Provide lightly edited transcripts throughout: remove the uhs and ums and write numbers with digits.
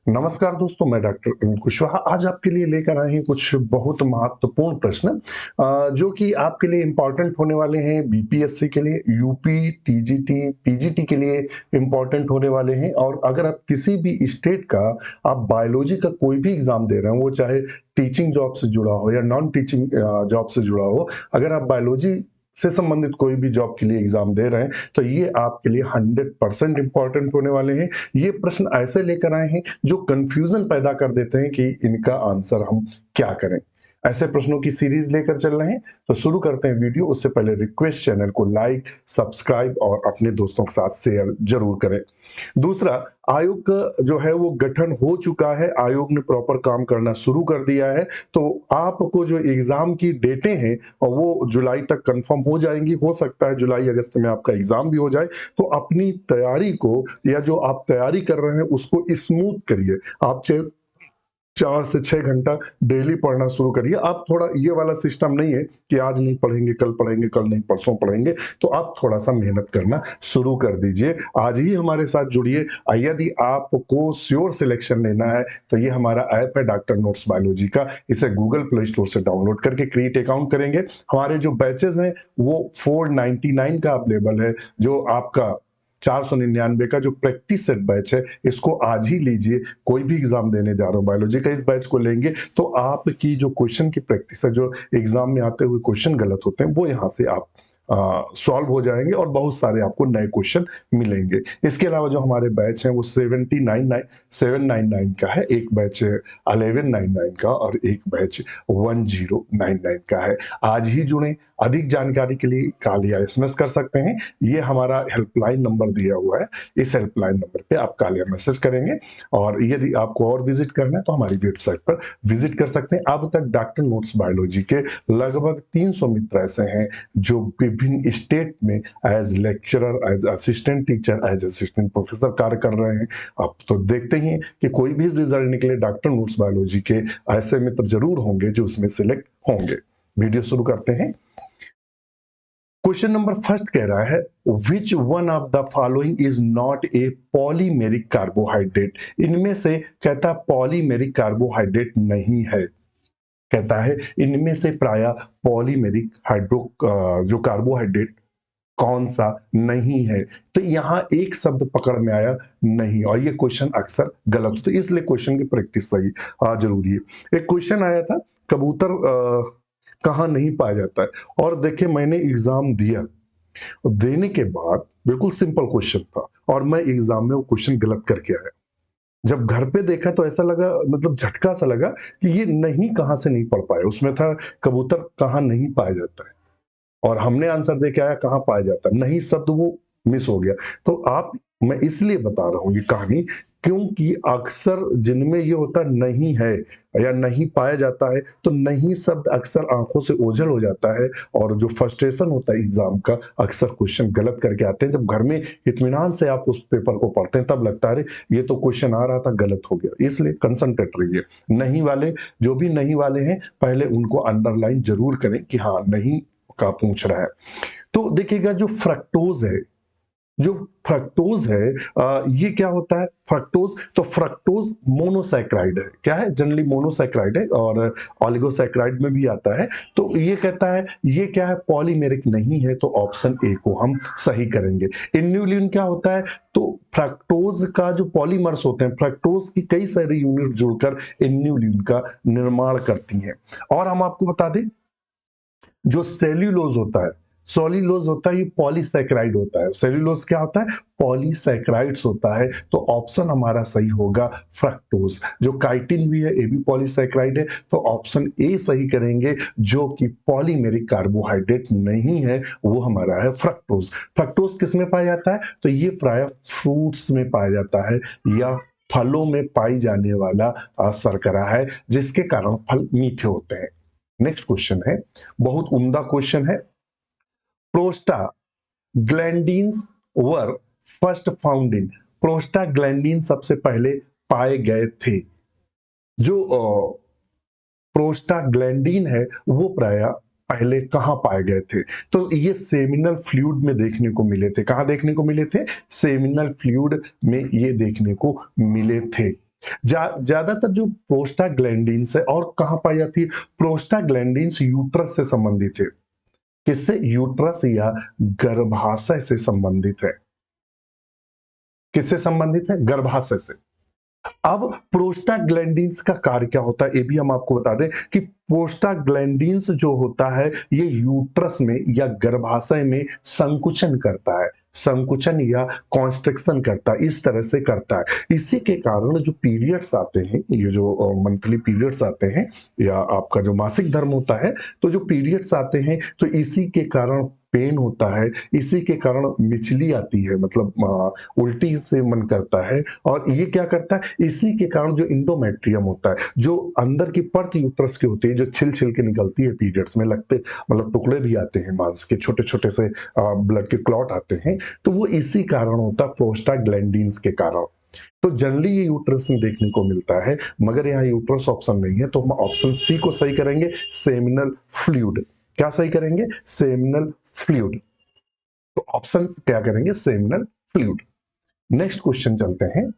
नमस्कार दोस्तों, मैं डॉक्टर अमित कुशवाहा आज आपके लिए लेकर आए हैं कुछ बहुत महत्वपूर्ण प्रश्न जो कि आपके लिए इम्पोर्टेंट होने वाले हैं। बीपीएससी के लिए, यूपी, टीजीटी, पीजीटी के लिए इम्पोर्टेंट होने वाले हैं। और अगर आप किसी भी स्टेट का आप बायोलॉजी का कोई भी एग्जाम दे रहे हैं, वो चाहे टीचिंग जॉब से जुड़ा हो या नॉन टीचिंग जॉब से जुड़ा हो, अगर आप बायोलॉजी से संबंधित कोई भी जॉब के लिए एग्जाम दे रहे हैं तो ये आपके लिए 100% इंपॉर्टेंट होने वाले हैं। ये प्रश्न ऐसे लेकर आए हैं जो कंफ्यूजन पैदा कर देते हैं कि इनका आंसर हम क्या करें। ऐसे प्रश्नों की सीरीज लेकर चल रहे हैं, तो शुरू करते हैं वीडियो। उससे पहले रिक्वेस्ट, चैनल को लाइक, सब्सक्राइब और अपने दोस्तों के साथ शेयर जरूर करें। दूसरा, आयोग का जो है वो गठन हो चुका है, आयोग ने प्रॉपर काम करना शुरू कर दिया है। तो आपको जो एग्जाम की डेटें हैं और वो जुलाई तक कंफर्म हो जाएंगी। हो सकता है जुलाई अगस्त में आपका एग्जाम भी हो जाए। तो अपनी तैयारी को या जो आप तैयारी कर रहे हैं उसको स्मूथ करिए। आप 4 से 6 घंटा डेली पढ़ना शुरू करिए। आप थोड़ा, ये वाला सिस्टम नहीं है कि आज नहीं पढ़ेंगे कल पढ़ेंगे, कल नहीं परसों पढ़ेंगे। तो आप थोड़ा सा मेहनत करना शुरू कर दीजिए। आज ही हमारे साथ जुड़िए। यदि आपको श्योर सिलेक्शन लेना है तो ये हमारा ऐप है डॉक्टर नोट्स बायोलॉजी का। इसे गूगल प्ले स्टोर से डाउनलोड करके क्रिएट अकाउंट करेंगे। हमारे जो बैचेस हैं वो 499 का अवेलेबल है। जो आपका 499 का जो प्रैक्टिस सेट बैच है, इसको आज ही लीजिए। कोई भी एग्जाम देने जा रहे हो बायोलॉजी का, इस बैच को लेंगे तो आपकी जो क्वेश्चन की प्रैक्टिस है, जो एग्जाम में आते हुए क्वेश्चन गलत होते हैं, वो यहाँ से आप सॉल्व हो जाएंगे और बहुत सारे आपको नए क्वेश्चन मिलेंगे। इसके अलावा जो हमारे बैच हैं वो 799 का है, एक बैच 1199 का और एक बैच 1099 का है। आज ही जुड़े। अधिक जानकारी के लिए कॉल या एसएमएस कर सकते हैं। ये हमारा हेल्पलाइन नंबर दिया हुआ है। इस हेल्पलाइन नंबर पे आप कॉल या मैसेज करेंगे। और यदि आपको और विजिट करना है तो हमारी वेबसाइट पर विजिट कर सकते हैं। अब तक डॉक्टर नोट्स बायोलॉजी के लगभग 300 मित्र ऐसे हैं जो विभिन्न स्टेट में as lecturer, as assistant teacher, as assistant professor कार्य कर रहे हैं। अब तो देखते ही हैं कि कोई भी रिजल्ट निकले, डॉक्टर नोट्स बायोलॉजी के ऐसे मित्र जरूर होंगे जो उसमें सिलेक्ट होंगे। वीडियो शुरू करते हैं। क्वेश्चन नंबर फर्स्ट कह रहा है, which one of the following is not a polymeric carbohydrate. इनमें से कहता पॉलीमेरिक कार्बोहाइड्रेट नहीं है। कहता है इनमें से प्राय पॉलीमेरिक जो कार्बोहाइड्रेट कौन सा नहीं है। तो यहां एक शब्द पकड़ में आया नहीं, और ये क्वेश्चन अक्सर गलत होता है, इसलिए क्वेश्चन की प्रैक्टिस सही जरूरी है। एक क्वेश्चन आया था, कबूतर कहाँ नहीं पाया जाता है। और देखिए, मैंने एग्जाम दिया, देने के बाद बिल्कुल सिंपल क्वेश्चन था और मैं एग्जाम में वो क्वेश्चन गलत करके आया। जब घर पे देखा तो ऐसा लगा, मतलब झटका सा लगा कि ये नहीं कहां से नहीं पढ़ पाए। उसमें था कबूतर कहाँ नहीं पाया जाता है और हमने आंसर दे के आया कहाँ पाया जाता है, नहीं शब्द वो मिस हो गया। तो आप, मैं इसलिए बता रहा हूं ये कहानी, क्योंकि अक्सर जिनमें ये होता नहीं है या नहीं पाया जाता है, तो नहीं शब्द अक्सर आंखों से ओझल हो जाता है। और जो फ्रस्ट्रेशन होता है एग्जाम का, अक्सर क्वेश्चन गलत करके आते हैं। जब घर में इत्मीनान से आप उस पेपर को पढ़ते हैं तब लगता है ये तो क्वेश्चन आ रहा था, गलत हो गया। इसलिए कंसंट्रेट रहिए। नहीं वाले, जो भी नहीं वाले हैं, पहले उनको अंडरलाइन जरूर करें कि हाँ नहीं का पूछ रहा है। तो देखिएगा, जो फ्रक्टोज है, जो फ्रक्टोज है, ये क्या होता है फ्रक्टोज? तो फ्रक्टोज मोनोसैक्राइड है। क्या है? जनरली मोनोसैक्राइड है और ऑलिगोसैक्राइड में भी आता है। तो ये कहता है ये क्या है? पॉलीमेरिक नहीं है, तो ऑप्शन ए को हम सही करेंगे। इन्यूलिन क्या होता है? तो फ्रक्टोज का जो पॉलीमर्स होते हैं, फ्रक्टोज की कई सारी यूनिट जुड़कर इन्यूलिन का निर्माण करती हैं। और हम आपको बता दें, जो सेल्यूलोज होता है, सोलिलोज होता है, ये पॉलीसैकेराइड होता है। सेल्यूलोज क्या होता है? पॉलीसैकेराइड्स होता है। तो ऑप्शन हमारा सही होगा फ्रक्टोज। जो काइटिन भी है, ये भी पॉलीसैकेराइड है। तो ऑप्शन ए सही करेंगे, जो कि पॉलीमेरिक कार्बोहाइड्रेट नहीं है, वो हमारा है फ्रक्टोज। फ्रक्टोज किस में पाया जाता है? तो ये प्राय फ्रूट्स में पाया जाता है या फलों में पाई जाने वाला शर्करा है, जिसके कारण फल मीठे होते हैं। नेक्स्ट क्वेश्चन है, बहुत उम्दा क्वेश्चन है। Prostaglandins were first found in. Prostaglandin सबसे पहले पाए गए थे। जो प्रोस्टाग्लैंडिन है वो प्राय पहले कहां पाए गए थे? तो ये सेमिनल फ्लूइड में देखने को मिले थे। कहां देखने को मिले थे? सेमिनल फ्लूइड में ये देखने को मिले थे। ज्यादातर जो प्रोस्टाग्लैंडिन्स है और कहां पाई जाती है? प्रोस्टाग्लैंडिन्स यूट्रस से संबंधित है। किससे? यूट्रस या गर्भाशय से संबंधित है। किससे संबंधित है? गर्भाशय से। अब प्रोस्टाग्लैंडिन्स का कार्य क्या होता है, ये भी हम आपको बता दें कि प्रोस्टाग्लैंडिन्स जो होता है ये यूट्रस में या गर्भाशय में संकुचन करता है, संकुचन या कॉन्स्ट्रिक्शन करता है, इस तरह से करता है। इसी के कारण जो पीरियड्स आते हैं, ये जो मंथली पीरियड्स आते हैं या आपका जो मासिक धर्म होता है, तो जो पीरियड्स आते हैं तो इसी के कारण पेन होता है, इसी के कारण मिचली आती है, मतलब उल्टी से मन करता है। और ये क्या करता है? इसी के कारण जो इंडोमेट्रियम होता है, जो अंदर की परत यूट्रस की होती है, जो छिल-छिल के निकलती है पीरियड्स में, लगते मतलब टुकड़े भी आते हैं मांस के, छोटे-छोटे से ब्लड के क्लॉट आते हैं, तो वो इसी कारण होता है, प्रोस्टाग्लैंडिन्स के कारण। तो जनरली ये यूट्रस में देखने को मिलता है, मगर यहाँ यूट्रस ऑप्शन नहीं है, तो हम ऑप्शन सी को सही करेंगे, सेमिनल फ्लूइड। क्या सही करेंगे? Seminal fluid. तो ऑप्शन क्या करेंगे? Seminal fluid. नेक्स्ट क्वेश्चन चलते हैं।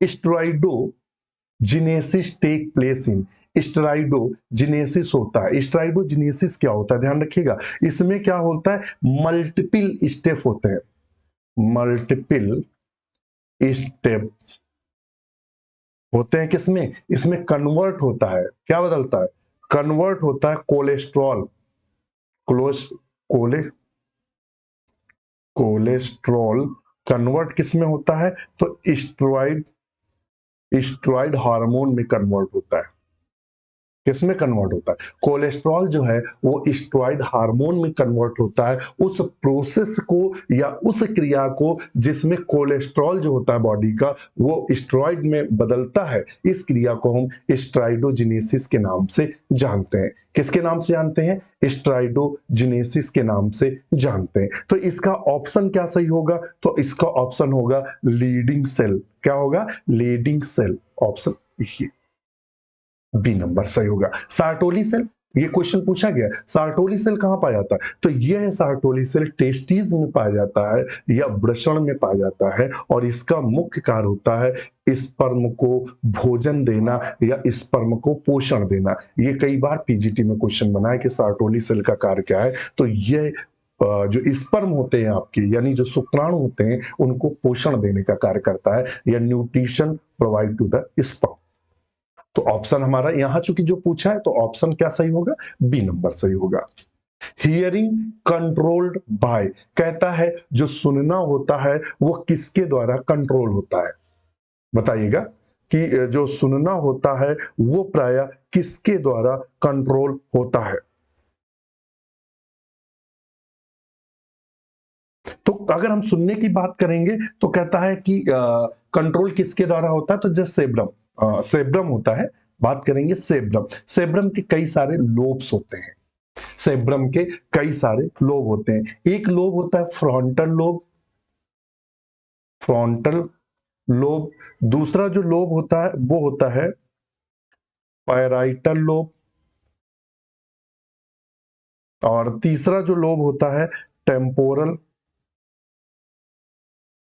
स्टेरॉइडोजेनेसिस टेक प्लेस इन। स्टेरॉइडोजेनेसिस होता है। स्टेरॉइडोजेनेसिस क्या होता है? ध्यान रखिएगा, इसमें क्या होता है? मल्टीपल स्टेप होते हैं, मल्टीपल स्टेप होते हैं। किसमें? इसमें कन्वर्ट होता है, क्या बदलता है? कन्वर्ट होता है कोलेस्ट्रॉल, क्लोज कोले कोलेस्ट्रॉल कन्वर्ट किसमें होता है? तो स्टेरॉइड हार्मोन में कन्वर्ट होता है। किसमें कन्वर्ट होता है? कोलेस्ट्रॉल जो है वो स्टेरॉइड हार्मोन में कन्वर्ट होता है। उस प्रोसेस को या उस क्रिया को जिसमें कोलेस्ट्रॉल जो होता है बॉडी का वो स्टेरॉइड में बदलता है, इस क्रिया को हम स्टेरॉइडोजेनेसिस के नाम से जानते हैं। किसके नाम से जानते हैं? स्टेरॉइडोजेनेसिस के नाम से जानते हैं। तो इसका ऑप्शन क्या सही होगा? तो इसका ऑप्शन होगा लीडिंग सेल। क्या होगा? Leading cell, option B number सही होगा। सार्टोली सेल, ये क्वेश्चन पूछा गया, सार्टोली सेल कहां पाया जाता है? तो यह सार्टोली सेल टेस्टिस में पाया जाता है या वृषण में पाया जाता है, और इसका मुख्य कार्य होता है स्पर्म को भोजन देना या स्पर्म को पोषण देना। ये कई बार पीजीटी में क्वेश्चन बना है कि सार्टोली सेल का कार्य क्या है। तो यह जो स्पर्म होते हैं आपके, यानी जो शुक्राणु होते हैं, उनको पोषण देने का कार्य करता है या nutrition provide to the sperm. तो ऑप्शन हमारा यहां चूंकि जो पूछा है, तो ऑप्शन क्या सही होगा? बी नंबर सही होगा। हियरिंग कंट्रोल्ड बाय, कहता है जो सुनना होता है वो किसके द्वारा कंट्रोल होता है? बताइएगा कि जो सुनना होता है वो प्राय किसके द्वारा कंट्रोल होता है? तो अगर हम सुनने की बात करेंगे तो कहता है कि कंट्रोल किसके द्वारा होता है? तो जस्ट सेब्रम, सेब्रम होता है। बात करेंगे सेब्रम, सेब्रम के कई सारे लोब्स होते हैं, सेब्रम के कई सारे लोब होते हैं। एक लोब होता है फ्रंटल लोब, फ्रंटल लोब। दूसरा जो लोब होता है वो होता है पैराइटल लोब, और तीसरा जो लोब होता है टेम्पोरल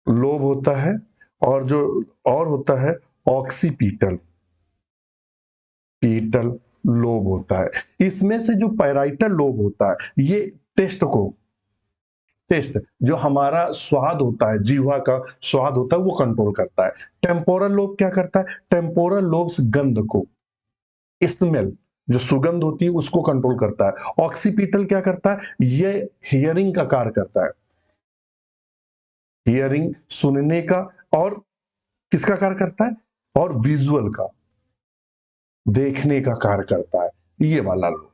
लोब होता है, और जो और होता है ऑक्सीपिटल पीटल लोब होता है। इसमें से जो पैराइटल लोब होता है ये टेस्ट जो हमारा स्वाद होता है, जीवा का स्वाद होता है, वो कंट्रोल करता है। टेम्पोरल लोब क्या करता है? टेम्पोरल लोब्स गंध को, स्मेल, जो सुगंध होती है उसको कंट्रोल करता है। ऑक्सीपिटल क्या करता है? ये हियरिंग का कार्य करता है, हियरिंग सुनने का, और किसका कार्य करता है? और विजुअल का, देखने का कार्य करता है, ये वाला लोब।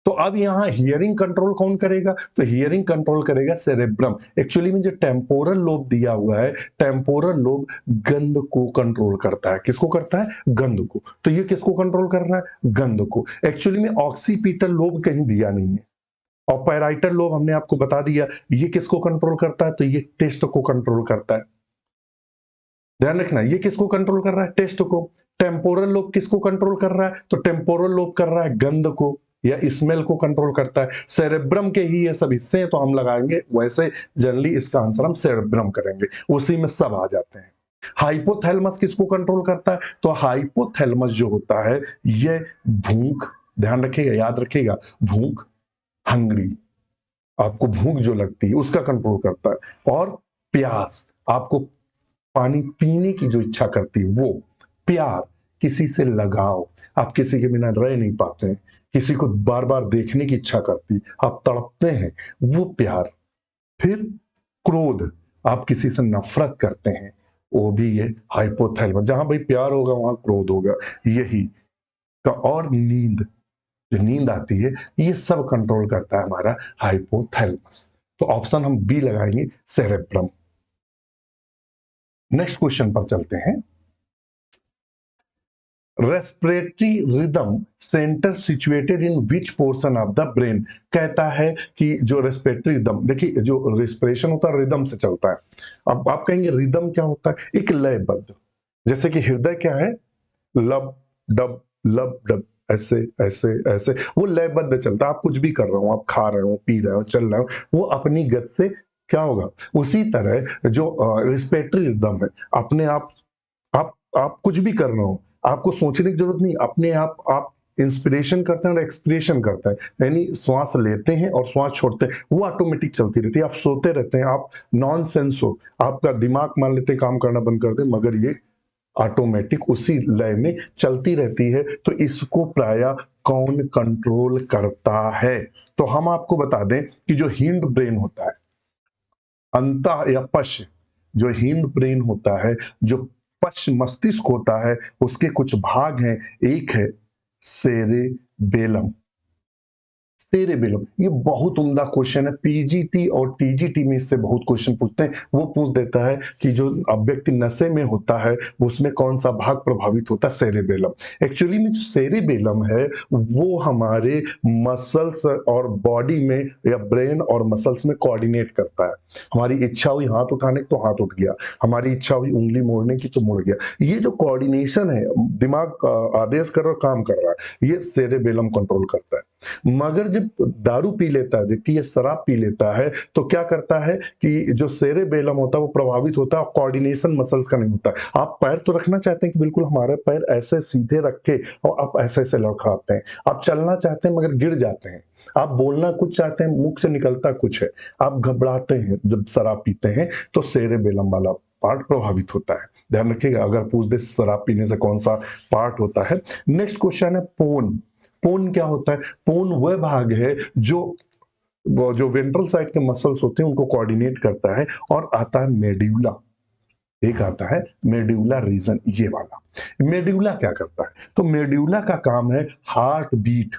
तो अब यहां हियरिंग कंट्रोल कौन करेगा? तो हियरिंग कंट्रोल करेगा सेरेब्रम। एक्चुअली में जो टेम्पोरल लोब दिया हुआ है, टेम्पोरल लोब गंध को कंट्रोल करता है। किसको करता है? गंध को। तो ये किसको कंट्रोल कर रहा है? गंध को। एक्चुअली में ऑक्सीपिटल लोब कहीं दिया नहीं है, और पैराइटल लोब हमने आपको बता दिया, ये किसको कंट्रोल करता है? तो ये टेस्ट को कंट्रोल करता है। ध्यान रखना, ये किसको कंट्रोल कर रहा है? टेस्ट को। टेम्पोरल लोब किसको कंट्रोल कर रहा है? तो टेम्पोरल लोब कर रहा है गंध को या स्मेल को कंट्रोल करता है। सेरेब्रम के ही ये सब हिस्से हैं, तो हम लगाएंगे वैसे जनरली इसका आंसर हम सेरेब्रम करेंगे, उसी में सब आ जाते हैं। हाइपोथैलेमस किसको कंट्रोल करता है? तो हाइपोथैलेमस जो होता है ये भूख, ध्यान रखिएगा, याद रखिएगा, भूख, हंग्री, आपको भूख जो लगती है उसका कंट्रोल करता है, और प्यास, आपको पानी पीने की जो इच्छा करती है वो, प्यार, किसी से लगाव, आप किसी के बिना रह नहीं पाते हैं, किसी को बार बार देखने की इच्छा करती, आप तड़पते हैं, वो प्यार। फिर क्रोध, आप किसी से नफरत करते हैं, वो भी ये हाइपोथैलेमस, जहां भाई प्यार होगा वहां क्रोध होगा, यही का। और नींद, जो नींद आती है, ये सब कंट्रोल करता है हमारा हाइपोथैलेमस। तो ऑप्शन हम बी लगाएंगे, सेरेब्रम। नेक्स्ट क्वेश्चन पर चलते हैं। Respiratory rhythm centre situated in which portion of the brain. कहता है कि जो रेस्पिरेटरी रिदम, देखिए जो रेस्पिरेशन होता है रिदम से चलता है। अब आप कहेंगे रिदम क्या होता है? एक लयबद्ध, जैसे कि हृदय क्या है, लब डब लब डब, ऐसे ऐसे ऐसे वो लयबद्ध चलता है। आप कुछ भी कर रहे हो, आप खा रहे हो, पी रहे हो, चल रहे हो, वो अपनी गति से क्या होगा। उसी तरह जो रेस्पिरेटरी रिदम है, अपने आप कुछ भी कर रहे हो, आपको सोचने की जरूरत नहीं, अपने आप इंस्पिरेशन करते हैं और एक्सपिरेशन करते हैं, यानी श्वास लेते हैं और श्वास छोड़ते हैं, वो ऑटोमेटिक चलती रहती है। आप सोते रहते हैं, आप नॉन सेंस हो, आपका दिमाग मान लेते हैं काम करना बंद कर दे, मगर ये ऑटोमेटिक उसी लय में चलती रहती है। तो इसको प्राय कौन कंट्रोल करता है? तो हम आपको बता दें कि जो हिंड ब्रेन होता है, अंतः या पश्च, जो हिंड ब्रेन होता है, जो पश्च मस्तिष्क होता है, उसके कुछ भाग हैं। एक है सेरेबेलम। सेरेबेलम, ये बहुत उम्दा क्वेश्चन है, पीजीटी और टीजीटी में इससे बहुत क्वेश्चन पूछते हैं। वो पूछ देता है कि जो व्यक्ति नशे में होता है उसमें कौन सा भाग प्रभावित होता है? सेरेबेलम। एक्चुअली में जो सेरेबेलम है वो हमारे मसल्स और बॉडी में या ब्रेन और मसल्स में कोऑर्डिनेट करता है। हमारी इच्छा हुई हाथ उठाने की तो हाथ उठ गया, हमारी इच्छा हुई उंगली मोड़ने की तो मुड़ गया। ये जो कोऑर्डिनेशन है, दिमाग आदेश कर रहा काम कर रहा है, ये सेरेबेलम कंट्रोल करता है। मगर जब दारू पी लेता है व्यक्ति या शराब पी लेता है तो क्या करता है कि जो सेरेबेलम होता है वो प्रभावित होता है, कोऑर्डिनेशन मसल्स का नहीं होता। आप पैर तो रखना चाहते हैं कि बिल्कुल हमारे पैर ऐसे सीधे रखे और आप ऐसे ऐसे लड़खड़ाते हैं, आप चलना चाहते हैं मगर गिर जाते हैं, आप बोलना कुछ चाहते हैं मुख से निकलता कुछ है, आप घबराते हैं जब शराब पीते हैं, तो सेरेबेलम वाला पार्ट प्रभावित होता है। ध्यान रखिएगा, अगर पूछ दे शराब पीने से कौन सा पार्ट होता है। नेक्स्ट क्वेश्चन है पोन। पोन क्या होता है? पोन वह भाग है जो वो जो वेंट्रल साइड के मसल्स होते हैं उनको कोऑर्डिनेट करता है। और आता है मेड्यूला, एक आता है मेड्यूला रीजन, ये वाला। मेड्यूला क्या करता है? तो मेड्यूला का काम है हार्ट बीट,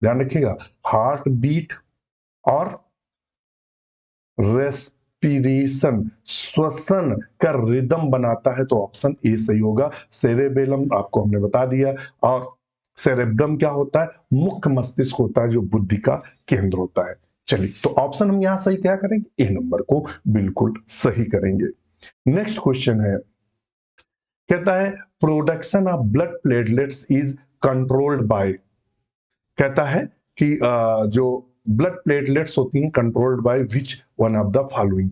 ध्यान रखिएगा, हार्ट बीट और रेस्पिरेशन, श्वसन का रिदम बनाता है। तो ऑप्शन ए सही होगा। सेरेबेलम आपको हमने बता दिया। और सेरेब्रम क्या होता है? मुख्य मस्तिष्क होता है जो बुद्धि का केंद्र होता है। चलिए, तो ऑप्शन हम यहां सही क्या करेंगे? ए नंबर को बिल्कुल सही करेंगे। नेक्स्ट क्वेश्चन है, कहता है production of blood platelets is controlled by. कहता है कि जो ब्लड प्लेटलेट्स होती हैं controlled by which one of the following.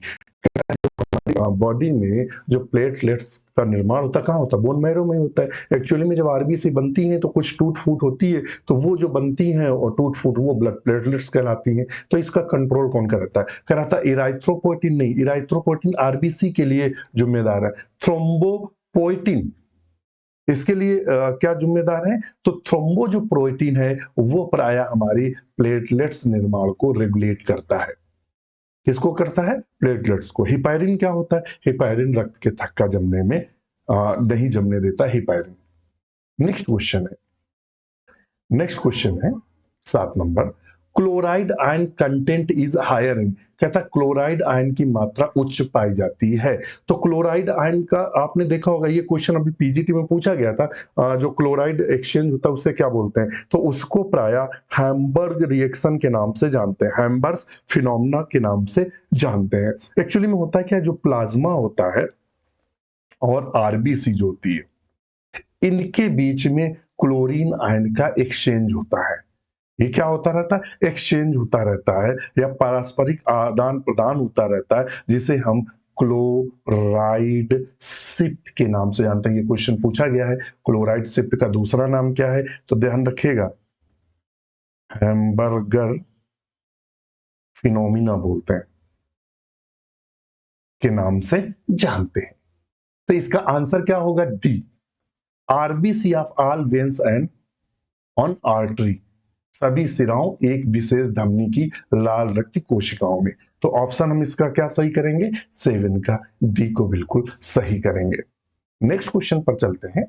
Body में जो प्लेटलेट्स का निर्माण होता है कहाँ होता है? बोन मैरो में होता है। एक्चुअली में जब आरबीसी बनती है तो कुछ टूट फूट होती है, तो वो जो बनती हैं और टूट फूट वो ब्लड प्लेटलेट्स कहलाती हैं। तो इसका कंट्रोल कौन कराता है? कराता है इराइथ्रोपोइटिन नहीं, इराइथ्रोपोइटिन आरबीसी के लिए जिम्मेदार है। थ्रोम्बोपोइटिन इसके लिए क्या जिम्मेदार है? तो थ्रोम्बो जो प्रोटीन है वो प्राय हमारी प्लेटलेट्स निर्माण को रेगुलेट करता है। किसको करता है? प्लेटलेट्स को। हिपैरिन क्या होता है? हिपैरिन रक्त के थक्का जमने में नहीं जमने देता हिपैरिन। नेक्स्ट क्वेश्चन है 7 number. Chloride ion content is higher in. कहता क्लोराइड आयन की मात्रा उच्च पाई जाती है। तो क्लोराइड आयन का आपने देखा होगा, ये क्वेश्चन अभी पीजीटी में पूछा गया था। जो क्लोराइड एक्सचेंज होता है उसे क्या बोलते हैं? तो उसको प्राय हैम्बर्ग रिएक्शन के नाम से जानते हैं, हैम्बर्ग फिनोमेना के नाम से जानते हैं। एक्चुअली में होता है क्या, जो प्लाज्मा होता है और आरबीसी जो होती है, इनके बीच में क्लोरीन आयन का एक्सचेंज होता है। ये क्या होता रहता है? एक्सचेंज होता रहता है या पारस्परिक आदान प्रदान होता रहता है, जिसे हम क्लोराइड शिफ्ट के नाम से जानते हैं। ये क्वेश्चन पूछा गया है। क्लोराइड शिफ्ट का दूसरा नाम क्या है? तो ध्यान रखिएगा, हैम्बर्गर फिनोमिना बोलते हैं के नाम से जानते हैं। तो इसका आंसर क्या होगा? D, RBC of all veins and on artery, सभी सिराओं एक विशेष धमनी की लाल रक्त कोशिकाओं में। तो ऑप्शन हम इसका क्या सही करेंगे? 7 का डी को बिल्कुल सही करेंगे। नेक्स्ट क्वेश्चन पर चलते हैं।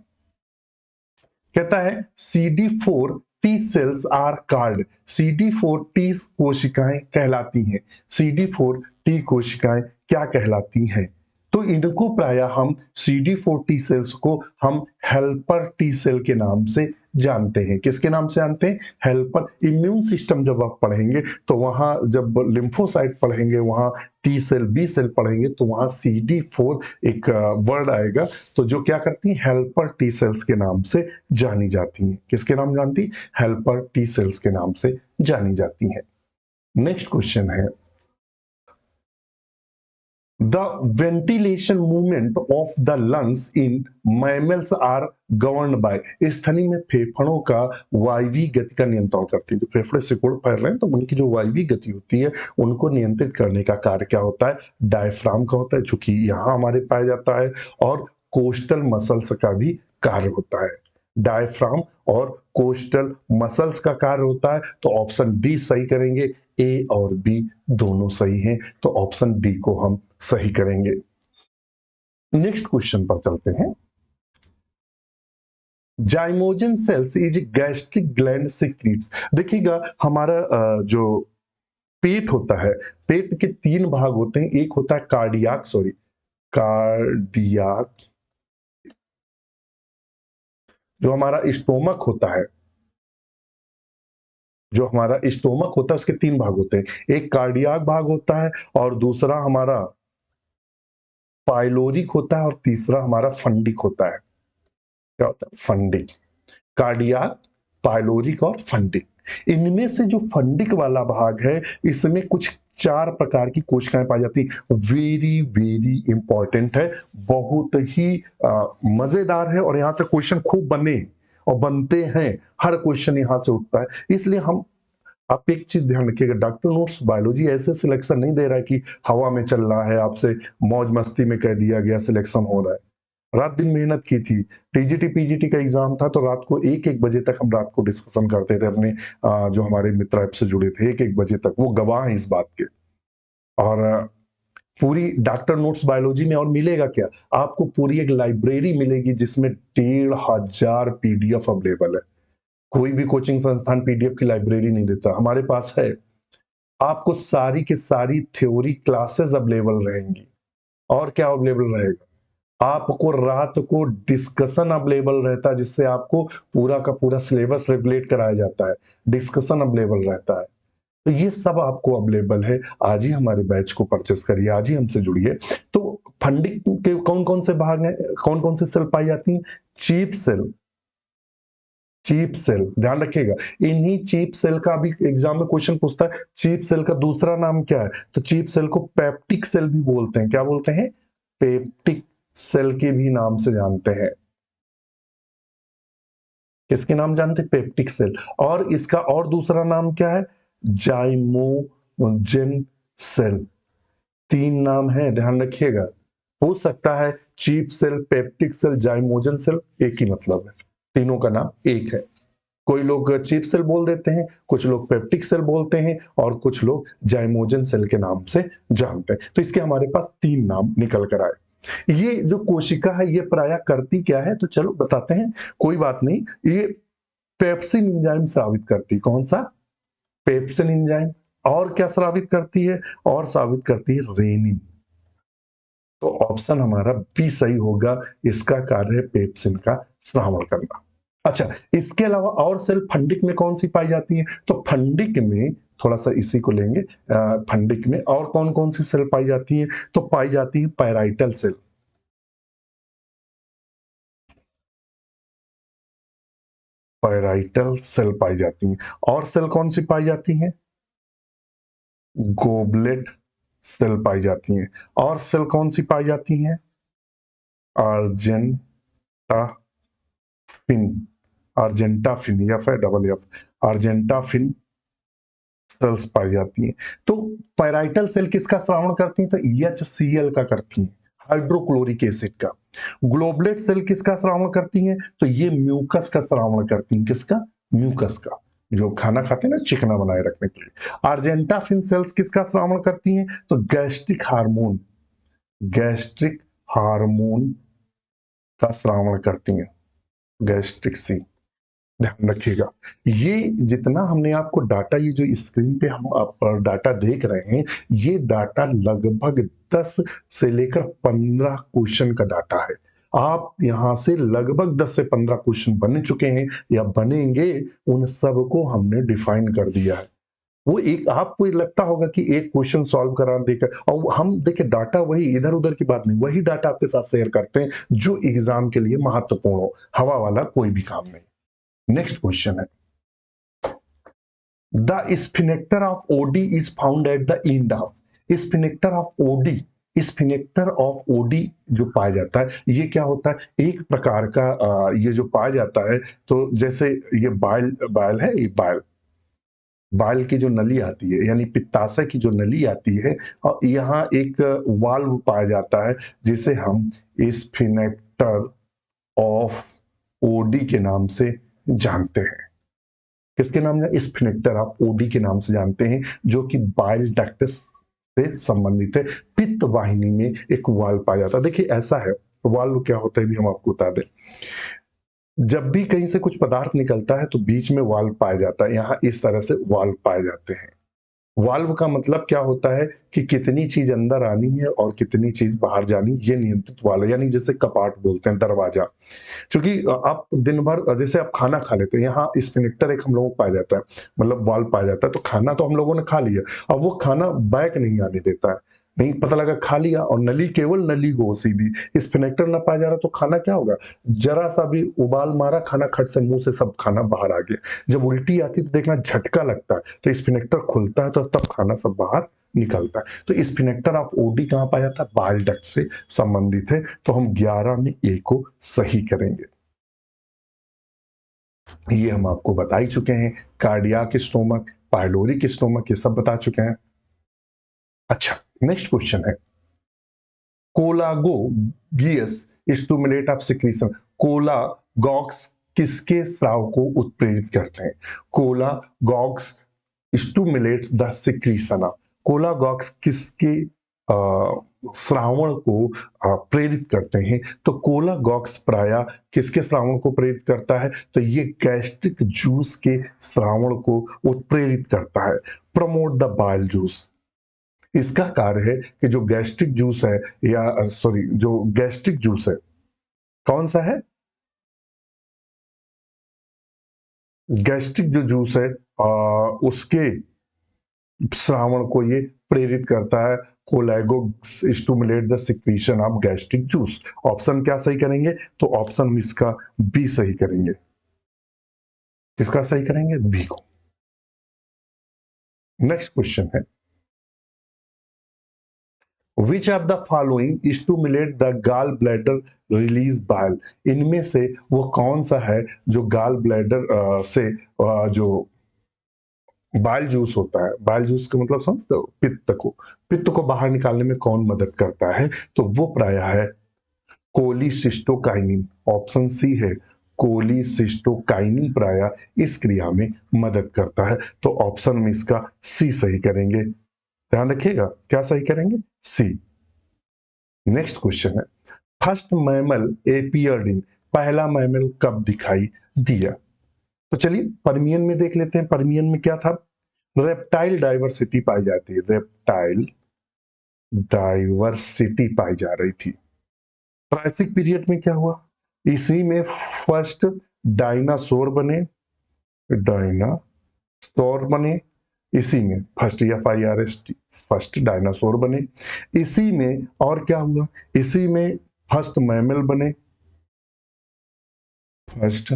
कहता है CD4 T cells are called, CD4 T कोशिकाएं कहलाती हैं। CD4 टी कोशिकाएं क्या कहलाती हैं? तो इनको प्रायः हम CD4 टी सेल्स को हम हेल्पर टी सेल के नाम से जानते हैं। किसके नाम से जानते हैं? हेल्पर। इम्यून सिस्टम जब आप पढ़ेंगे तो वहां जब लिम्फोसाइट पढ़ेंगे, वहां टी सेल, बी सेल पढ़ेंगे तो वहां CD4 एक वर्ड आएगा। तो जो क्या करती है? हेल्पर टी सेल्स के नाम से जानी जाती हैं। किसके नाम जानती? हेल्पर टी सेल्स के नाम से जानी जाती हैं। नेक्स्ट क्वेश्चन है, the ventilation movement of the lungs in mammals are governed by, स्थनी में फेफड़ों का वायवीय गति का नियंत्रण करती है। जो फेफड़े सिकुड़ फैल रहे हैं तो उनकी जो वायवीय गति होती है उनको नियंत्रित करने का कार्य क्या होता है? डायफ्राम का होता है, जो कि यहाँ हमारे पाया जाता है, और कोस्टल मसल्स का भी कार्य होता है। डायफ्राम और कोस्टल मसल्स का कार्य होता है। तो ऑप्शन डी सही करेंगे। ए और बी दोनों सही हैं, तो ऑप्शन डी को हम सही करेंगे। नेक्स्ट क्वेश्चन पर चलते हैं। Zymogen cells is gastric gland secrets. देखिएगा, हमारा जो पेट होता है, पेट के 3 भाग होते हैं। एक होता है कार्डियाक, जो हमारा स्टोमक होता है, जो हमारा स्टोमक होता है उसके 3 भाग होते हैं। एक कार्डियाक भाग होता है और दूसरा हमारा पाइलोरिक होता है और तीसरा हमारा फंडिक होता है। क्या होता है? फंडिक। कार्डियाक, पाइलोरिक और फंडिक। इनमें से जो फंडिक वाला भाग है, इसमें कुछ 4 प्रकार की कोशिकाएं पाई जाती हैं। वेरी वेरी इंपॉर्टेंट है, बहुत ही मजेदार है, और यहां से क्वेश्चन खूब बने और बनते हैं। हर क्वेश्चन यहां से उठता है। इसलिए हम, आप एक चीज ध्यान रखिएगा, डॉक्टर नोट्स बायोलॉजी ऐसे सिलेक्शन नहीं दे रहा है कि हवा में चल रहा है, आपसे मौज मस्ती में कह दिया गया सिलेक्शन हो रहा है। रात दिन मेहनत की थी। टीजीटी पीजीटी का एग्जाम था तो रात को 1-1 बजे तक हम रात को डिस्कशन करते थे अपने जो हमारे मित्र ऐप से जुड़े थे, 1-1 बजे तक, वो गवाह हैं इस बात के। और पूरी डॉक्टर नोट्स बायोलॉजी में और मिलेगा क्या? आपको पूरी एक लाइब्रेरी मिलेगी जिसमें 1500 पीडीएफ अवेलेबल है। कोई भी कोचिंग संस्थान पीडीएफ की लाइब्रेरी नहीं देता, हमारे पास है। आपको सारी की सारी थ्योरी क्लासेस अवेलेबल रहेंगी। और क्या अवेलेबल रहेगा? आपको रात को डिस्कशन अवेलेबल रहता है, जिससे आपको पूरा का पूरा सिलेबस रेगुलेट कराया जाता है, डिस्कशन अवेलेबल रहता है। तो ये सब आपको अवेलेबल है। आज ही हमारे बैच को परचेस करिए, आज ही हमसे जुड़िए। तो फंडिंग के कौन कौन से भाग हैं, कौन कौन से सेल पाई जाती हैं? चीफ सेल, चीफ सेल, ध्यान रखिएगा। इन्हीं चीफ सेल का भी एग्जाम में क्वेश्चन पूछता है, चीफ सेल का दूसरा नाम क्या है? तो चीफ सेल को पेप्टिक सेल भी बोलते हैं। क्या बोलते हैं? पेप्टिक सेल के भी नाम से जानते हैं। किसके नाम जानते हैं? Peptic cell. और इसका और दूसरा नाम क्या है? Zymogen cell. 3 नाम है, ध्यान रखिएगा। हो सकता है chief cell, peptic cell, zymogen cell, एक ही मतलब है, तीनों का नाम एक है। कोई लोग चीफ सेल बोल देते हैं, कुछ लोग पेप्टिक सेल बोलते हैं, और कुछ लोग जाइमोजन सेल के नाम से जानते हैं। तो इसके हमारे पास 3 नाम निकल कर आए। ये जो कोशिका है ये प्रायः करती क्या है? तो चलो बताते हैं, कोई बात नहीं। ये पेप्सिन एंजाइम स्रावित करती। कौन सा? Pepsin enzyme. और क्या स्रावित करती है? और स्रावित करती है रेनिन। तो ऑप्शन हमारा बी सही होगा। इसका कार्य है पेप्सिन का स्रावण करना। अच्छा, इसके अलावा और सेल फंडिक में कौन सी पाई जाती है? तो फंडिक में थोड़ा सा इसी को लेंगे। फंडिक में और कौन कौन सी सेल पाई जाती है? तो पाई जाती है पैराइटल सेल, पैराइटल सेल पाई जाती है। और सेल कौन सी पाई जाती है? गोबलेट सेल पाई जाती हैं। और सेल कौन सी पाई जाती हैं? अर्जेंटाफिन, अर्जेंटाफिन या फिर डबल एफ, अर्जेंटाफिन सेल्स पाई जाती हैं। तो पैराइटल सेल किसका श्रावण करती हैं? तो HCl का करती हैं, हाइड्रोक्लोरिक एसिड का। ग्लोबुलेट सेल किसका श्रावण करती हैं? तो ये म्यूकस का श्रावण करती हैं। किसका? म्यूकस का, जो खाना खाते हैं ना चिकना बनाए रखने के लिए। अर्जेंटाफिन सेल्स किसका श्रावण करती हैं? तो गैस्ट्रिक हार्मोन, गैस्ट्रिक हार्मोन का श्रावण करती हैं, गैस्ट्रिक सी। ध्यान रखिएगा, ये जितना हमने आपको डाटा, ये जो स्क्रीन पे हम आप डाटा देख रहे हैं, ये डाटा लगभग 10 से लेकर 15 क्वेश्चन का डाटा है। आप यहां से लगभग 10 से 15 क्वेश्चन बन चुके हैं या बनेंगे, उन सबको हमने डिफाइन कर दिया है। वो एक आपको ये लगता होगा कि एक क्वेश्चन सॉल्व करा देकर, और हम देखिए डाटा वही, इधर उधर की बात नहीं, वही डाटा आपके साथ शेयर करते हैं जो एग्जाम के लिए महत्वपूर्ण हो। हवा वाला कोई भी काम नहीं। नेक्स्ट क्वेश्चन है, the sphincter of Oddi is found at the end of. Sphincter of Oddi, sphincter of Oddi जो पाया जाता है, ये क्या होता है? एक प्रकार का ये जो पाया जाता है, तो जैसे ये बाइल, बाइल है, ये बाइल, बाइल की जो नली आती है, यानी पित्ताशय की जो नली आती है, और यहाँ एक वाल्व पाया जाता है जिसे हम स्फिनेक्टर ऑफ ओडी के नाम से जानते हैं। किसके नाम? स्फिनेक्टर ऑफ ओडी के नाम से जानते हैं, जो कि बाइल डक्टस से संबंधित है। पित्त वाहिनी में एक वाल्व पाया जाता है। देखिए ऐसा है, वाल्व क्या होता है भी हम आपको बता दें। जब भी कहीं से कुछ पदार्थ निकलता है तो बीच में वाल्व पाया जाता है। यहाँ इस तरह से वाल्व पाए जाते हैं। वाल्व का मतलब क्या होता है कि कितनी चीज अंदर आनी है और कितनी चीज बाहर जानी, ये नियंत्रित वाल्व, यानी जैसे कपाट बोलते हैं, दरवाजा। क्योंकि आप दिन भर जैसे आप खाना खा लेते हैं, यहाँ स्फिनेक्टर एक हम लोगों को पाया जाता है, मतलब वाल्व पाया जाता है। तो खाना तो हम लोगों ने खा लिया, अब वो खाना बैक नहीं आने देता है। नहीं पता लगा खा लिया और नली, केवल नली हो सीधी, स्फिनेक्टर ना पाया जा रहा, तो खाना क्या होगा? जरा सा भी उबाल मारा, खाना खट से मुंह से सब खाना बाहर आ गया। जब उल्टी आती तो देखना झटका लगता है, तो स्फिनेक्टर खुलता है, तो तब खाना सब बाहर निकलता है। तो स्फिनेक्टर ऑफ ओडी कहां पाया जाता है? बाइल डक्ट से संबंधित है। तो हम 11 में ए को सही करेंगे। ये हम आपको बता ही चुके हैं। कार्डियाक स्टोमक, पाइलोरिक स्टोमक, ये सब बता चुके हैं। अच्छा, नेक्स्ट क्वेश्चन है, कोलागोगियस स्टिमुलेट ऑफ सिक्रीशन। कोलागॉक्स किसके स्राव को उत्प्रेरित करते हैं? कोलागॉक्स स्टिमुलेट्स द सिक्रीशन। कोलागॉक्स किसके श्रावण को प्रेरित करते हैं? तो कोलागॉक्स प्राय किसके श्रावण को प्रेरित करता है? तो ये गैस्ट्रिक जूस के श्रावण को उत्प्रेरित करता है। प्रमोट द बाइल जूस, इसका कार्य है कि जो गैस्ट्रिक जूस है, या सॉरी, जो गैस्ट्रिक जूस है कौन सा है? गैस्ट्रिक जो जूस है उसके श्रावण को ये प्रेरित करता है। Cholagogue stimulate the secretion of gastric juice. Option क्या सही करेंगे? तो ऑप्शन हम इसका बी सही करेंगे। किसका सही करेंगे? बी को। नेक्स्ट क्वेश्चन है, which of the following stimulate the gall bladder release bile. इनमें से वो कौन सा है जो गॉल ब्लैडर से जो बाइल जूस होता है, बाइल जूस का मतलब समझते हो? पित्त को, पित्त को बाहर निकालने में कौन मदद करता है? तो वो प्राय है कोलिसिस्टोकाइनिन। ऑप्शन सी है, कोलिसिस्टोकाइनिन प्राय इस क्रिया में मदद करता है। तो ऑप्शन में इसका सी सही करेंगे। ध्यान रखिएगा, क्या सही करेंगे? सी। नेक्स्ट क्वेश्चन है, फर्स्ट मैमल एपियर्ड इन। पहला मैमल कब दिखाई दिया? तो चलिए पर्मियन में देख लेते हैं। पर्मियन में क्या था? रेप्टाइल डाइवर्सिटी पाई जाती है, रेप्टाइल डाइवर्सिटी पाई जा रही थी। ट्रायसिक पीरियड में क्या हुआ? इसी में फर्स्ट डायनासोर बने, डायनासोर बने इसी में, फर्स्ट FIRST, फर्स्ट डायनासोर बने इसी में। और क्या हुआ? इसी में फर्स्ट मैमल बने, फर्स्ट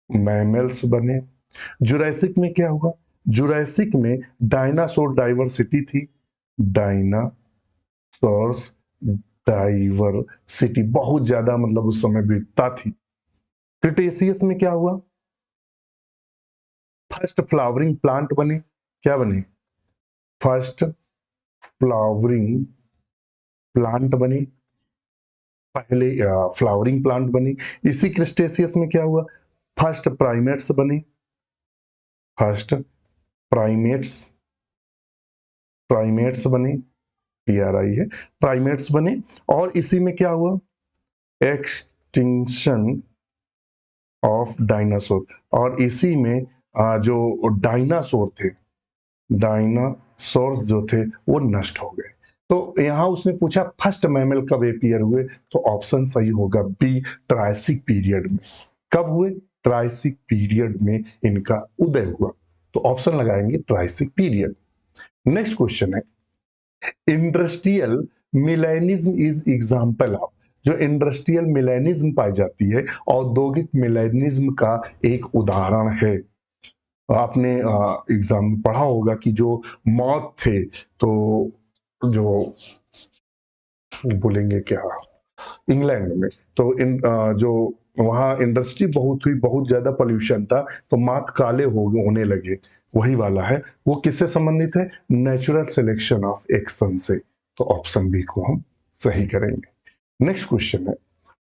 मैमल्स बने। जुरैसिक में क्या हुआ? जुरैसिक में डायनासोर डाइवर्सिटी थी, डायनासोर्स डाइवर्सिटी बहुत ज्यादा मतलब उस समय विविधता थी। क्रिटेशियस में क्या हुआ? फर्स्ट फ्लावरिंग प्लांट बने। क्या बने? फर्स्ट फ्लावरिंग प्लांट बने, पहले फ्लावरिंग प्लांट बने। इसी क्रिस्टेशियस में क्या हुआ? फर्स्ट प्राइमेट्स बने। फर्स्ट प्राइमेट्स प्राइमेट्स बने, PRI है, प्राइमेट्स बने। और इसी में क्या हुआ? Extinction of dinosaur. और इसी में जो डायनासोर थे, डायनासोर जो थे वो नष्ट हो गए। तो यहां उसने पूछा फर्स्ट मैमल कब अपीयर हुए, तो ऑप्शन सही होगा बी, ट्रायसिक पीरियड में। कब हुए? ट्रायसिक पीरियड में इनका उदय हुआ। तो ऑप्शन लगाएंगे ट्रायसिक पीरियड। नेक्स्ट क्वेश्चन है, इंडस्ट्रियल मिलेनिज्म इज एग्जाम्पल ऑफ। जो इंडस्ट्रियल मिलेनिज्म पाई जाती है, औद्योगिक मिलेनिज्म का एक उदाहरण है। आपने एग्जाम में पढ़ा होगा कि जो मौत थे, तो जो बोलेंगे क्या, इंग्लैंड में, तो जो वहाँ इंडस्ट्री बहुत हुई, बहुत ज्यादा पोल्यूशन था, तो माथ काले होने लगे, वही वाला है। वो किससे संबंधित है? नेचुरल सिलेक्शन ऑफ एक्शन से। तो ऑप्शन बी को हम सही करेंगे। नेक्स्ट क्वेश्चन है,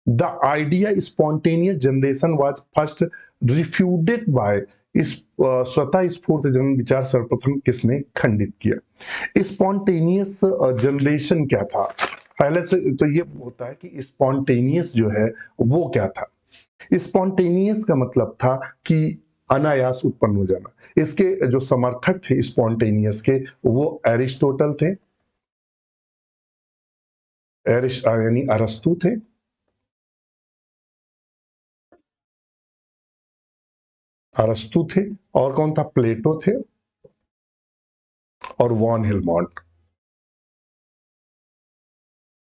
the idea spontaneous generation was first refuted by, इस स्वतः स्फूर्त जन विचार सर्वप्रथम किसने खंडित किया? स्पॉन्टेनियस जनरेशन क्या था? पहले से तो ये होता है कि स्पॉन्टेनियस जो है वो क्या था। स्पॉन्टेनियस का मतलब था कि अनायास उत्पन्न हो जाना। इसके जो समर्थक थे स्पॉन्टेनियस के, वो एरिस्टोटल थे, यानी अरस्तु थे, अरस्तु थे, और कौन था? प्लेटो थे, और वॉन हेलमॉन्ट।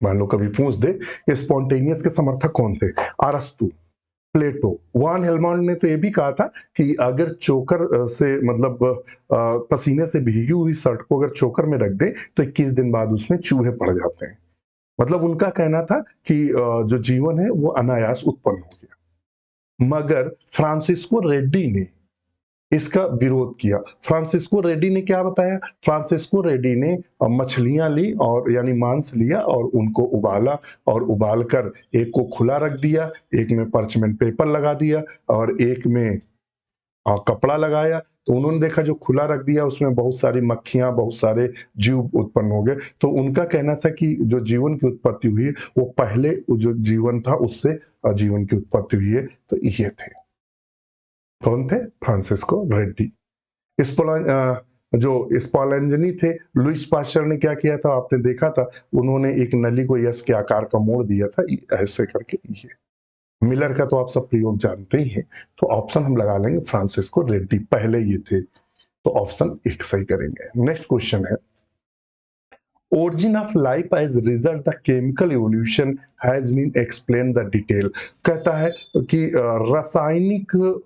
मान लो कभी पूछ दे स्पॉन्टेनियस के समर्थक कौन थे, अरस्तु, प्लेटो। वॉन हेलमॉन्ट ने तो ये भी कहा था कि अगर चोकर से मतलब पसीने से भीगी हुई शर्ट को अगर चोकर में रख दे तो 21 दिन बाद उसमें चूहे पड़ जाते हैं। मतलब उनका कहना था कि जो जीवन है वो अनायास उत्पन्न हो गया। मगर फ्रांसिस्को रेड्डी ने इसका विरोध किया। फ्रांसिस्को रेड्डी ने क्या बताया? फ्रांसिस्को रेड्डी ने मछलियां ली, और यानी मांस लिया और उनको उबाला, और उबालकर एक को खुला रख दिया, एक में परचमेंट पेपर लगा दिया, और एक में कपड़ा लगाया। तो उन्होंने देखा जो खुला रख दिया उसमें बहुत सारी मक्खियां, बहुत सारे जीव उत्पन्न हो गए। तो उनका कहना था कि जो जीवन की उत्पत्ति हुई है वो पहले जो जीवन था उससे जीवन की उत्पत्ति हुई है। तो ये थे, कौन थे? फ्रांसिस्को रेड्डी। जो स्पॉलेंजनी थे, लुईस पास्चर ने क्या किया था आपने देखा था, उन्होंने एक नली को यस के आकार का मोड़ दिया था, ऐसे करके। ये मिलर का तो आप सब प्रयोग जानते ही हैं। तो ऑप्शन हम लगा लेंगे फ्रांसिस्को रेड्डी, पहले ये थे। तो ऑप्शन एक सही करेंगे। नेक्स्ट क्वेश्चन है, origin of life as result the chemical evolution has been explained the detail। कहता है कि रासायनिक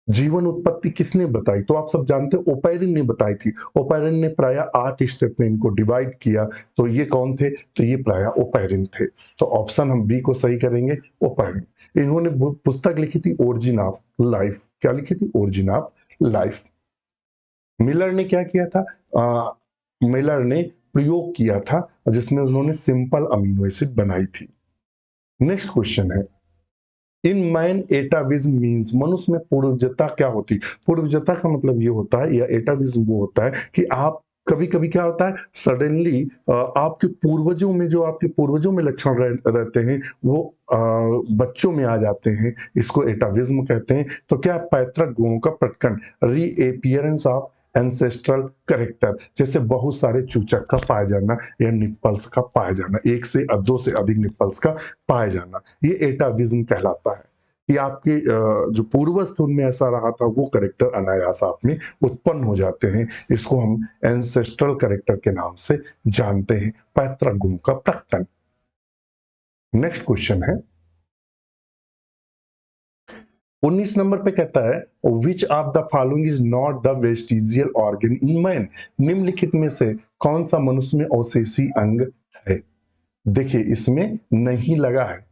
जीवन उत्पत्ति किसने बताई? तो आप सब जानते हो ओपेरिन ने बताई थी। ओपेरिन ने प्राय 8 स्टेप में इनको डिवाइड किया। तो ये कौन थे? तो ये प्राय ओपेरिन थे। तो ऑप्शन हम बी को सही करेंगे, ओपेरिन। इन्होंने पुस्तक लिखी थी ओरिजिन ऑफ लाइफ। क्या लिखी थी? Origin of life. मिलर ने क्या किया था? मिलर ने प्रयोग किया था जिसमें उन्होंने सिंपल अमीनो एसिड बनाई थी। नेक्स्ट क्वेश्चन है, इन मैन एटाविज्म मीन्स, मनुष्य में पूर्वजता क्या होती? पूर्वजता का मतलब ये होता है, या एटाविज्म वो होता है कि आप कभी कभी क्या होता है सडनली आपके पूर्वजों में, जो आपके पूर्वजों में लक्षण रहते हैं वो बच्चों में आ जाते हैं। इसको एटाविज्म कहते हैं। तो क्या पैतृक गुणों का प्रकटन, रीएपियरेंस ऑफ एंसेस्ट्रल करेक्टर, जैसे बहुत सारे चूचक का पाया जाना या निप्पल्स का पाया जाना, एक से दो से अधिक निप्पल्स का पाया जाना, ये एटाविज्म कहलाता है। कि आपके जो पूर्वज थे उनमें ऐसा रहा था, वो करेक्टर अनायास आप में उत्पन्न हो जाते हैं। इसको हम एंसेस्ट्रल करेक्टर के नाम से जानते हैं, पैतृक गुण का प्रकटन। नेक्स्ट क्वेश्चन है, 19 नंबर पे कहता है which of the following is not the vestigial organ in man, निम्नलिखित में से कौन सा मनुष्य में अवशेषी अंग है। देखिए इसमें नहीं लगा है।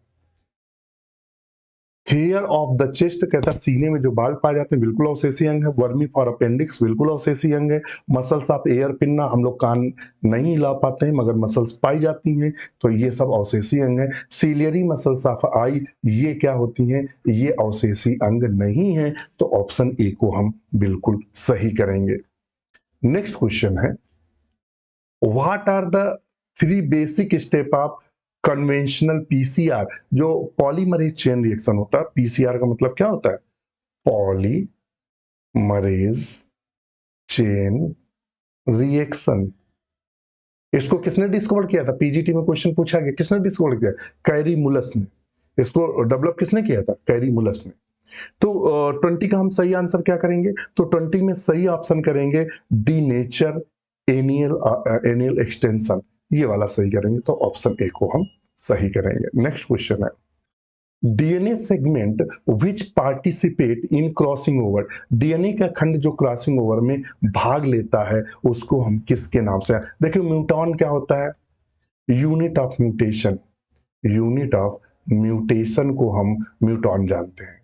हेयर ऑफ द चेस्ट कहता है सीने में जो बाल पाए जाते हैं बिल्कुल अवशेषी अंग है। वर्मी फॉर अपेंडिक्स बिल्कुल अवशेषी अंग है। मसल्स ऑफ एयर पिन्ना, हम लोग कान नहीं हिला पाते हैं मगर मसल्स पाई जाती हैं, तो ये सब अवशेषी अंग है। सीलियरी मसल्स ऑफ आई, ये क्या होती हैं, ये अवशेषी अंग नहीं है, तो ऑप्शन ए को हम बिल्कुल सही करेंगे। नेक्स्ट क्वेश्चन है what are the 3 basic step of conventional PCR, जो पॉलीमरेज चेन रिएक्शन होता है। पीसीआर का मतलब क्या होता है, पॉलीमरेज चेन रिएक्शन। इसको किसने डिस्कवर किया था, पीजीटी में क्वेश्चन पूछा गया, किसने डिस्कवर किया, कैरी मुलस ने। इसको डेवलप किसने किया था, कैरी मुलस ने। तो 20 का हम सही आंसर क्या करेंगे, तो 20 में सही ऑप्शन करेंगे डी नेचर एनियल एक्सटेंशन, ये वाला सही करेंगे, तो ऑप्शन ए को हम सही करेंगे। नेक्स्ट क्वेश्चन है DNA segment which participate in crossing over, DNA का खंड जो क्रॉसिंग ओवर में भाग लेता है उसको हम किसके नाम से, देखिए म्यूटॉन क्या होता है, unit of mutation, unit of mutation को हम म्यूटॉन जानते हैं।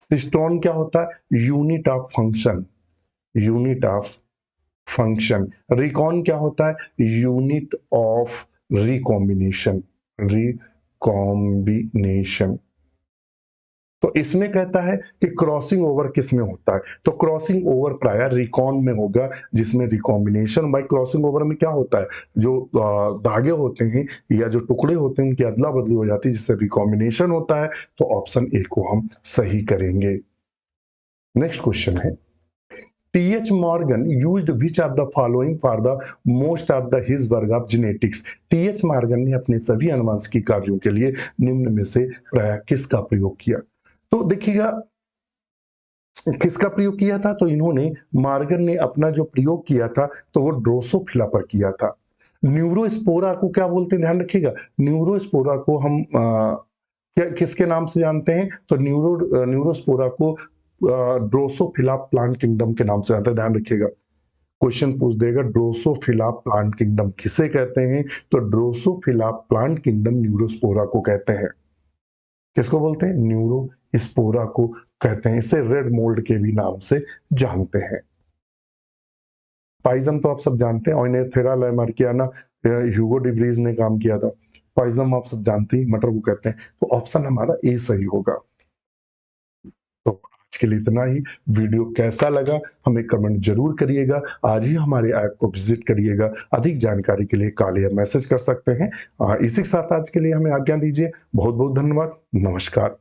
सिस्टोन क्या होता है, unit of function, unit of function. Recon क्या होता है, यूनिट ऑफ रिकॉम्बिनेशन, रिकॉम्बिनेशन। तो इसमें कहता है कि क्रॉसिंग ओवर किस में होता है, तो क्रॉसिंग ओवर प्राय रिकॉन में होगा, जिसमें रिकॉम्बिनेशन बाय क्रॉसिंग ओवर में क्या होता है, जो धागे होते हैं या जो टुकड़े होते हैं उनकी अदला बदली हो जाती है, जिससे रिकॉम्बिनेशन होता है, तो ऑप्शन ए को हम सही करेंगे। नेक्स्ट क्वेश्चन है TH. Morgan used which of the following for the most of the his work of genetics, TH. Morgan ने अपने सभी अनुवांशिकी कार्यों के लिए निम्न में से प्राय किसका प्रयोग किया। तो देखिएगा किसका प्रयोग किया था, तो इन्होंने मॉर्गन ने अपना जो प्रयोग किया था तो वो ड्रोसोफिला पर किया था। न्यूरोस्पोरा को क्या बोलते हैं, ध्यान रखिएगा, न्यूरोस्पोरा को हम क्या किसके नाम से जानते हैं, तो न्यूरोस्पोरा को ड्रोसोफिला प्लांट किंगडम के नाम से जानते हैं, ध्यान रखिएगा। क्वेश्चन पूछ देगा ड्रोसोफिला प्लांट किंगडम किसे कहते हैं, तो ड्रोसोफिला प्लांट किंगडम न्यूरोस्पोरा को कहते हैं। किसको बोलते हैं, न्यूरोस्पोरा को कहते हैं। इसे रेड मोल्ड के भी नाम से जानते हैं। पाइजम तो आप सब जानते हैं, ओइनेथेरा लैमार्कियाना ह्यूगो डिब्रीज ने काम किया था। पाइजम आप सब जानते हैं, मटर को कहते हैं, तो ऑप्शन हमारा ए सही होगा। तो आज के लिए इतना ही। वीडियो कैसा लगा हमें कमेंट जरूर करिएगा। आज ही हमारे ऐप को विजिट करिएगा। अधिक जानकारी के लिए कॉल या मैसेज कर सकते हैं। इसी के साथ आज के लिए हमें आज्ञा दीजिए। बहुत बहुत धन्यवाद। नमस्कार।